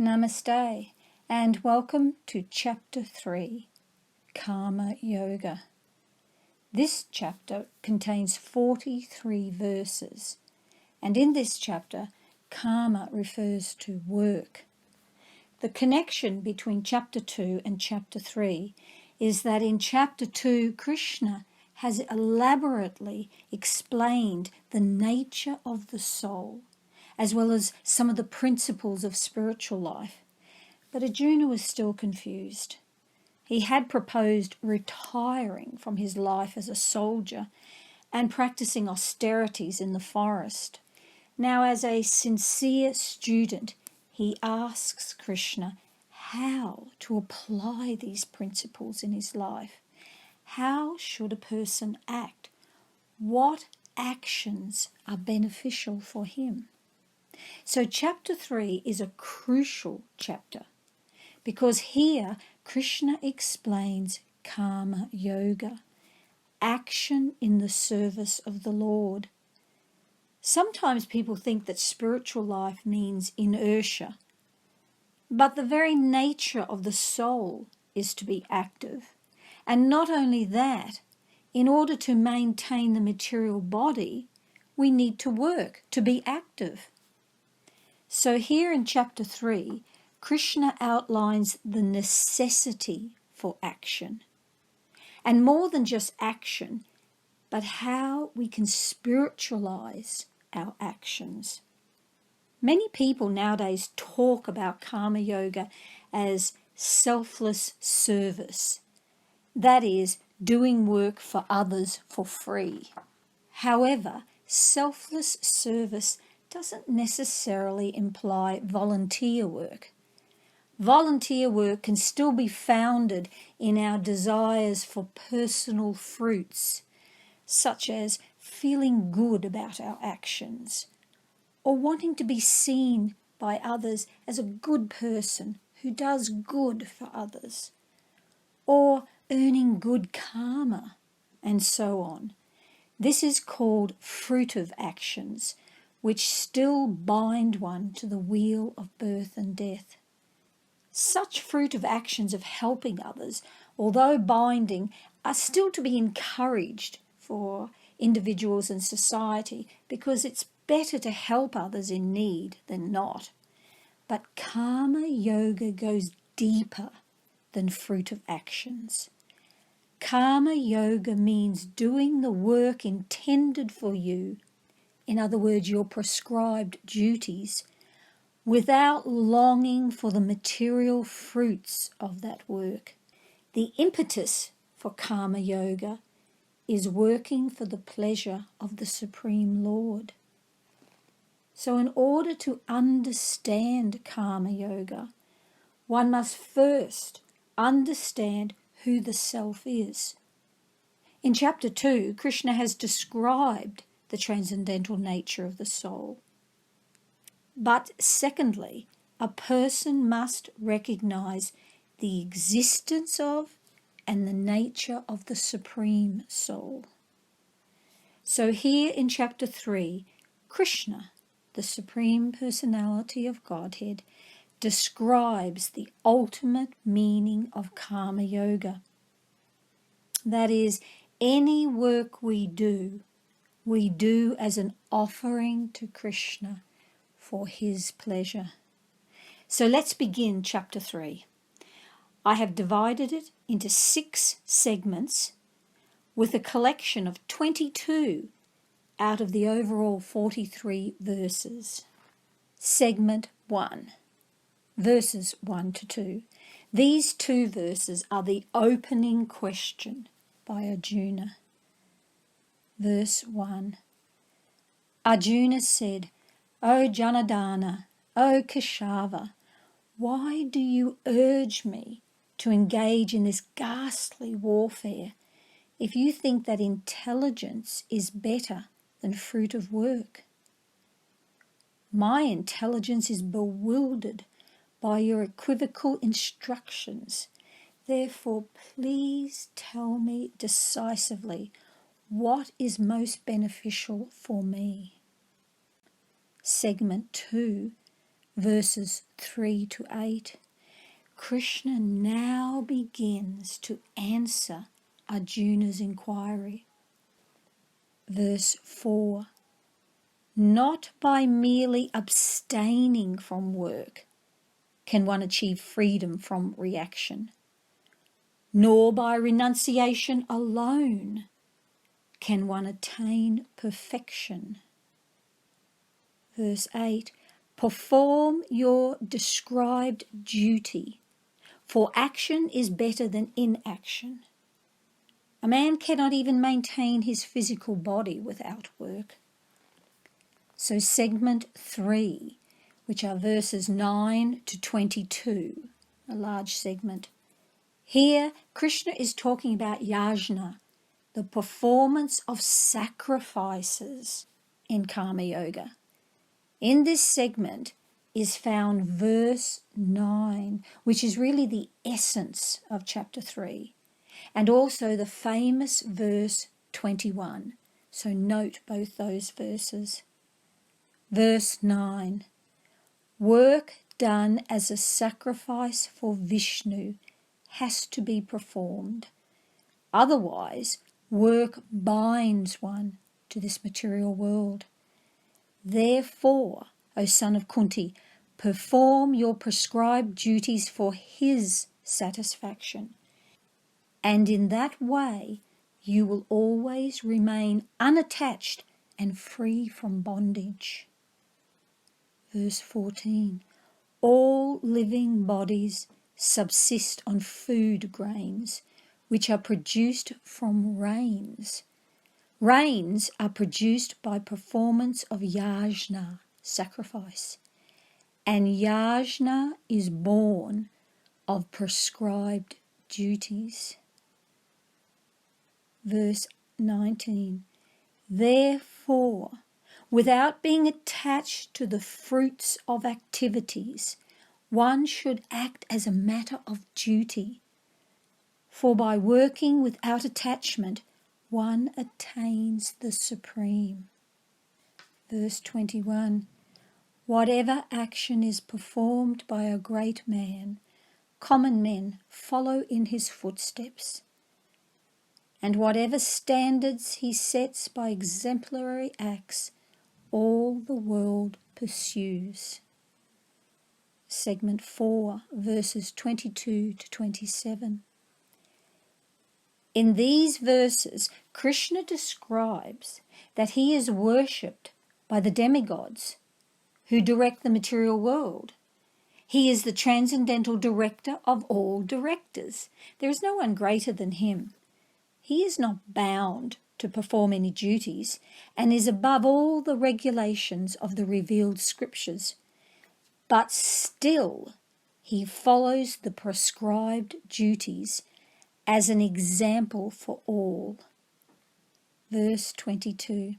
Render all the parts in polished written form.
Namaste and welcome to Chapter 3, Karma Yoga. This chapter contains 43 verses, and in this chapter, karma refers to work. The connection between Chapter 2 and Chapter 3 is that in Chapter 2, Krishna has elaborately explained the nature of the soul, as well as some of the principles of spiritual life. But Arjuna was still confused. He had proposed retiring from his life as a soldier and practicing austerities in the forest. Now, as a sincere student, he asks Krishna how to apply these principles in his life. How should a person act? What actions are beneficial for him? So Chapter 3 is a crucial chapter because here Krishna explains Karma Yoga, action in the service of the Lord. Sometimes people think that spiritual life means inertia, but the very nature of the soul is to be active. And not only that, in order to maintain the material body, we need to work, to be active. So here in Chapter 3, Krishna outlines the necessity for action. And more than just action, but how we can spiritualize our actions. Many people nowadays talk about Karma Yoga as selfless service. That is, doing work for others for free. However, selfless service doesn't necessarily imply volunteer work. Volunteer work can still be founded in our desires for personal fruits, such as feeling good about our actions, or wanting to be seen by others as a good person who does good for others, or earning good karma, and so on. This is called fruitive actions, which still bind one to the wheel of birth and death. Such fruitive actions of helping others, although binding, are still to be encouraged for individuals and society because it's better to help others in need than not. But Karma Yoga goes deeper than fruitive actions. Karma Yoga means doing the work intended for you, in other words, your prescribed duties, without longing for the material fruits of that work. The impetus for Karma Yoga is working for the pleasure of the Supreme Lord. So in order to understand Karma Yoga, one must first understand who the self is. In Chapter 2, Krishna has described the transcendental nature of the soul. But secondly, a person must recognize the existence of and the nature of the Supreme Soul. So here in Chapter 3, Krishna, the Supreme Personality of Godhead, describes the ultimate meaning of Karma Yoga. That is, any work we do as an offering to Krishna for his pleasure. So let's begin Chapter 3. I have divided it into 6 segments with a collection of 22 out of the overall 43 verses. Segment 1, verses 1 to 2. These 2 verses are the opening question by Arjuna. Verse 1. Arjuna said, O Janardana, O Keshava, why do you urge me to engage in this ghastly warfare if you think that intelligence is better than fruit of work? My intelligence is bewildered by your equivocal instructions. Therefore, please tell me decisively what is most beneficial for me. Segment 2. verses 3 to 8, Krishna now begins to answer Arjuna's inquiry. Verse 4, not by merely abstaining from work can one achieve freedom from reaction, nor by renunciation alone can one attain perfection. Verse 8, perform your described duty, for action is better than inaction. A man cannot even maintain his physical body without work. So segment 3, which are verses 9 to 22, a large segment. Here, Krishna is talking about yajna, the performance of sacrifices in Karma Yoga. In this segment is found verse 9, which is really the essence of chapter 3, and also the famous verse 21. So note both those verses. Verse 9, work done as a sacrifice for Vishnu has to be performed. Otherwise, work binds one to this material world. Therefore, O son of Kunti, perform your prescribed duties for his satisfaction, and in that way you will always remain unattached and free from bondage. Verse 14, all living bodies subsist on food grains, which are produced from rains. Rains are produced by performance of yajna, sacrifice, and yajna is born of prescribed duties. Verse 19, therefore, without being attached to the fruits of activities, one should act as a matter of duty. For by working without attachment, one attains the supreme. Verse 21, whatever action is performed by a great man, common men follow in his footsteps. And whatever standards he sets by exemplary acts, all the world pursues. Segment 4, verses 22 to 27. In these verses, Krishna describes that he is worshipped by the demigods who direct the material world. He is the transcendental director of all directors. There is no one greater than him. He is not bound to perform any duties and is above all the regulations of the revealed scriptures. But still, he follows the prescribed duties as an example for all. Verse 22,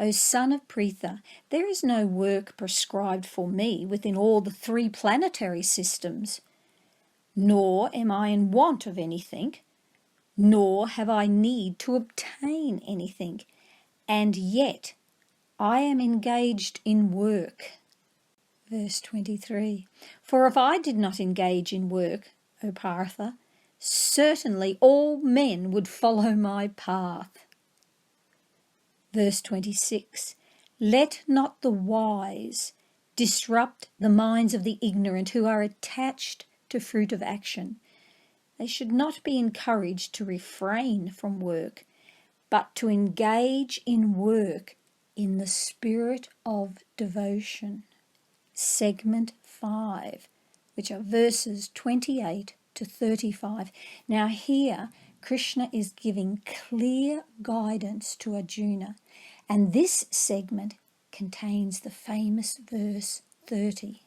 O son of Pritha, there is no work prescribed for me within all the 3 planetary systems, nor am I in want of anything, nor have I need to obtain anything, and yet I am engaged in work. Verse 23, for if I did not engage in work, O Partha, certainly all men would follow my path. Verse 26, let not the wise disrupt the minds of the ignorant who are attached to fruit of action. They should not be encouraged to refrain from work, but to engage in work in the spirit of devotion. Segment 5, which are verses 28 to 35. Now here, Krishna is giving clear guidance to Arjuna, and this segment contains the famous verse 30.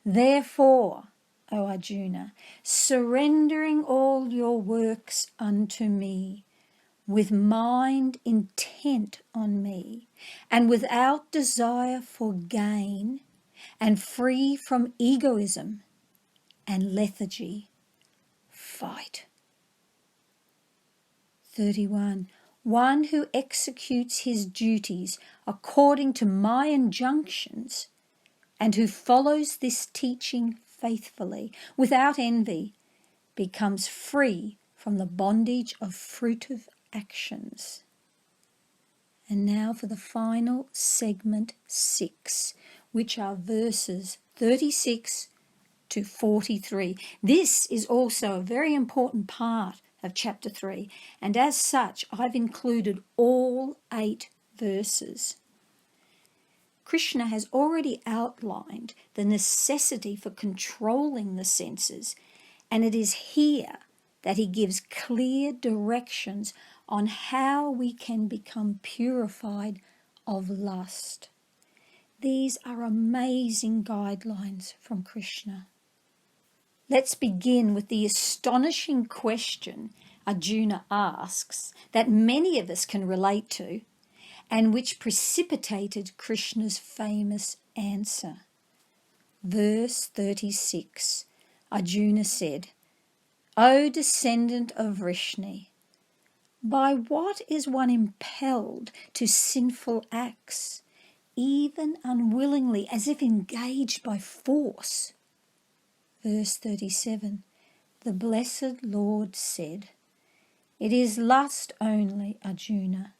Therefore, O Arjuna, surrendering all your works unto me, with mind intent on me, and without desire for gain, and free from egoism and lethargy, fight. 31. One who executes his duties according to my injunctions and who follows this teaching faithfully, without envy, becomes free from the bondage of fruitive actions. And now for the final segment 6, which are verses 36 to 43. This is also a very important part of chapter 3, and as such I've included all 8 verses. Krishna has already outlined the necessity for controlling the senses, and it is here that he gives clear directions on how we can become purified of lust. These are amazing guidelines from Krishna. Let's begin with the astonishing question Arjuna asks that many of us can relate to, and which precipitated Krishna's famous answer. Verse 36, Arjuna said, "O descendant of Vrishni, by what is one impelled to sinful acts, even unwillingly, as if engaged by force?" Verse 37, the blessed Lord said, "It is lust only, Arjuna,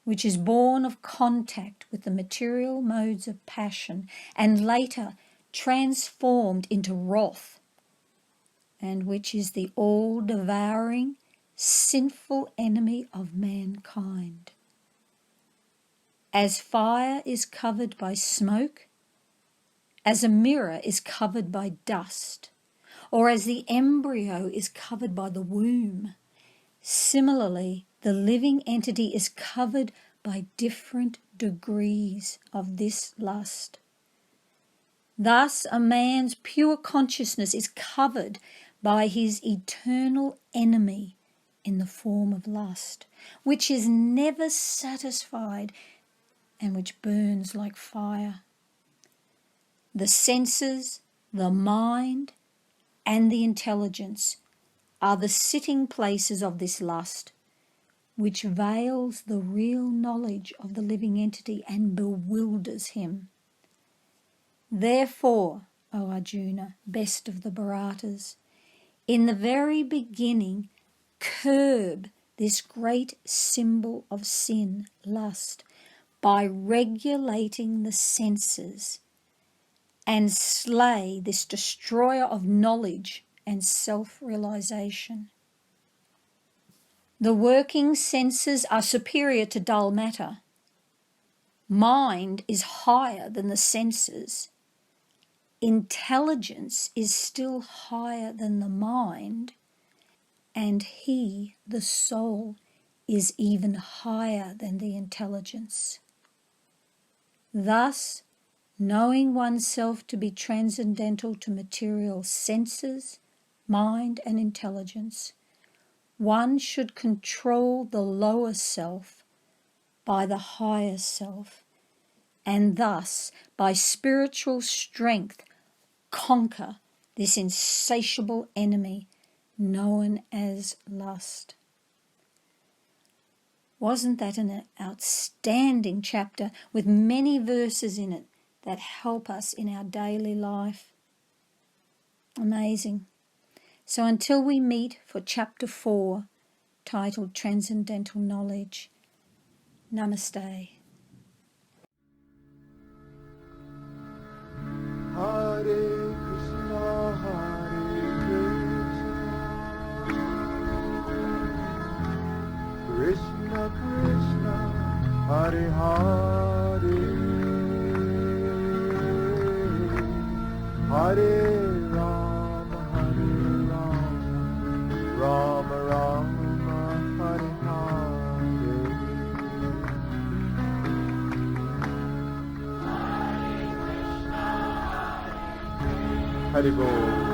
which is born of contact with the material modes of passion and later transformed into wrath, and which is the all-devouring, sinful enemy of mankind. As fire is covered by smoke, as a mirror is covered by dust, or as the embryo is covered by the womb, similarly, the living entity is covered by different degrees of this lust. Thus, a man's pure consciousness is covered by his eternal enemy in the form of lust, which is never satisfied and which burns like fire. The senses, the mind, and the intelligence are the sitting places of this lust, which veils the real knowledge of the living entity and bewilders him. Therefore, O Arjuna, best of the Bharatas, in the very beginning, curb this great symbol of sin, lust, by regulating the senses, and slay this destroyer of knowledge and self-realization. The working senses are superior to dull matter. Mind is higher than the senses. Intelligence is still higher than the mind, and he, the soul, is even higher than the intelligence. Thus, knowing oneself to be transcendental to material senses, mind, and intelligence, one should control the lower self by the higher self, and thus, by spiritual strength, conquer this insatiable enemy known as lust. Wasn't that an outstanding chapter with many verses in it that help us in our daily life? Amazing. So until we meet for chapter 4, titled Transcendental Knowledge, Namaste. Hare Krishna, Krishna Krishna, Hare Hare, Hare Rama, Rama Rama, Hare Hare. Hare Bol.